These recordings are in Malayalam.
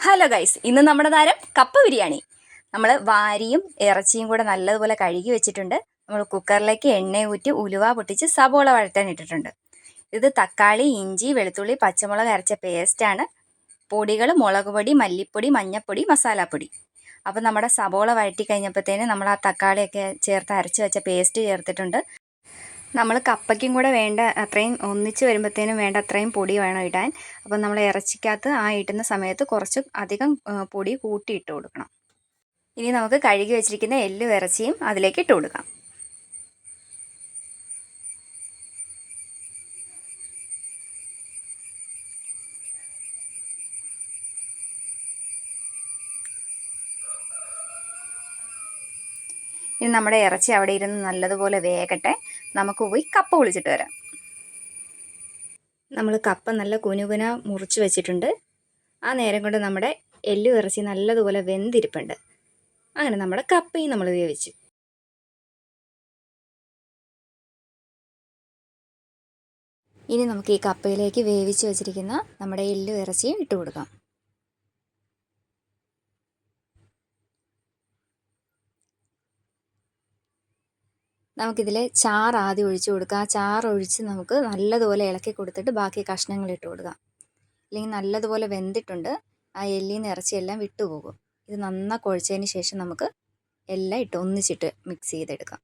ഹലോ ഗൈസ്, ഇന്ന് നമ്മുടെ താരം കപ്പ ബിരിയാണി. നമ്മൾ വാരിയും ഇറച്ചിയും കൂടെ നല്ലതുപോലെ കഴുകി വെച്ചിട്ടുണ്ട്. നമ്മൾ കുക്കറിലേക്ക് എണ്ണ ഊറ്റി ഉലുവ പൊട്ടിച്ച് സബോള വഴറ്റാൻ ഇട്ടിട്ടുണ്ട്. ഇത് തക്കാളി, ഇഞ്ചി, വെളുത്തുള്ളി, പച്ചമുളക് അരച്ച പേസ്റ്റാണ്. പൊടികൾ മുളക് പൊടി, മല്ലിപ്പൊടി, മഞ്ഞൾപ്പൊടി, മസാലപ്പൊടി. അപ്പം നമ്മുടെ സബോള വഴറ്റി കഴിഞ്ഞപ്പോഴത്തേന് നമ്മൾ ആ തക്കാളിയൊക്കെ ചേർത്ത് അരച്ച് വെച്ച പേസ്റ്റ് ചേർത്തിട്ടുണ്ട്. നമ്മൾ കപ്പയ്ക്കും കൂടെ വേണ്ട അത്രയും ഒന്നിച്ച് വരുമ്പോഴത്തേനും വേണ്ട അത്രയും പൊടി വേണം ഇടാൻ. അപ്പം നമ്മൾ ഇറച്ചിക്കകത്ത് ആ ഇടുന്ന സമയത്ത് കുറച്ച് അധികം പൊടി കൂട്ടി ഇട്ട് കൊടുക്കണം. ഇനി നമുക്ക് കഴുകി വെച്ചിരിക്കുന്ന എല്ലും ഇറച്ചിയും അതിലേക്ക് ഇട്ട് കൊടുക്കാം. ഇനി നമ്മുടെ ഇറച്ചി അവിടെ ഇരുന്ന് നല്ലതുപോലെ വേകട്ടെ. നമുക്ക് പോയി കപ്പ പൊളിച്ചിട്ട് വരാം. നമ്മൾ കപ്പ നല്ല കുനുകുന മുറിച്ച് വെച്ചിട്ടുണ്ട്. ആ നേരം കൊണ്ട് നമ്മുടെ എല്ലും ഇറച്ചി നല്ലതുപോലെ വെന്തിരിപ്പുണ്ട്. അങ്ങനെ നമ്മുടെ കപ്പയും നമ്മൾ വേവിച്ചു. ഇനി നമുക്ക് ഈ കപ്പയിലേക്ക് വേവിച്ച് വെച്ചിരിക്കുന്ന നമ്മുടെ എല്ലും ഇറച്ചിയും ഇട്ട് കൊടുക്കാം. നമുക്കിതിൽ ചാറ് ആദ്യം ഒഴിച്ചു കൊടുക്കാം. ആ ചാറ് ഒഴിച്ച് നമുക്ക് നല്ലതുപോലെ ഇളക്കി കൊടുത്തിട്ട് ബാക്കി കഷ്ണങ്ങൾ ഇട്ട് കൊടുക്കാം. അല്ലെങ്കിൽ നല്ലതുപോലെ വെന്തിട്ടുണ്ട്. ആ എല്ലിൽ നിന്ന് ഇറച്ചിയെല്ലാം വിട്ടുപോകും. ഇത് നന്നായി കുഴച്ചതിന് ശേഷം നമുക്ക് എല്ലാം ഇട്ട് ഒന്നിച്ചിട്ട് മിക്സ് ചെയ്തെടുക്കാം.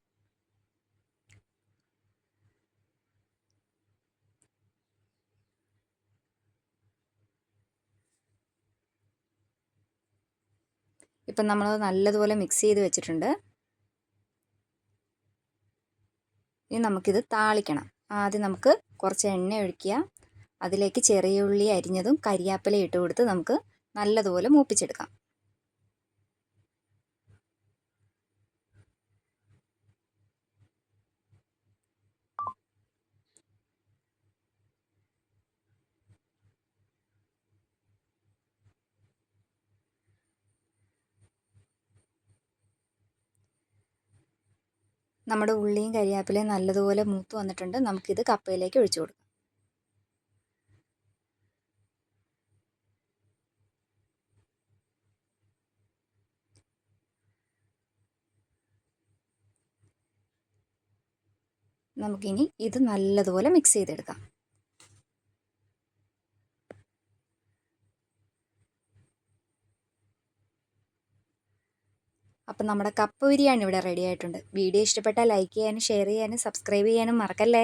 ഇപ്പം നമ്മൾ നല്ലതുപോലെ മിക്സ് ചെയ്ത് വെച്ചിട്ടുണ്ട്. ഇനി നമുക്കിത് താളിക്കണം. ആദ്യം നമുക്ക് കുറച്ച് എണ്ണ ഒഴിക്കുക. അതിലേക്ക് ചെറിയ ഉള്ളി അരിഞ്ഞതും കരിയാപ്പില ഇട്ട് കൊടുത്ത് നമുക്ക് നല്ലതുപോലെ മൂപ്പിച്ചെടുക്കാം. നമ്മുടെ ഉള്ളിയും കരിയാപ്പിലയും നല്ലതുപോലെ മൂത്ത് വന്നിട്ടുണ്ട്. നമുക്കിത് കപ്പയിലേക്ക് ഒഴിച്ചു കൊടുക്കാം. നമുക്കിനി ഇത് നല്ലതുപോലെ മിക്സ് ചെയ്തെടുക്കാം. അപ്പം നമ്മുടെ കപ്പ ബിരിയാണി ഇവിടെ റെഡി ആയിട്ടുണ്ട്. വീഡിയോ ഇഷ്ടപ്പെട്ടാൽ ലൈക്ക് ചെയ്യാനും ഷെയർ ചെയ്യാനും സബ്സ്ക്രൈബ് ചെയ്യാനും മറക്കല്ലേ.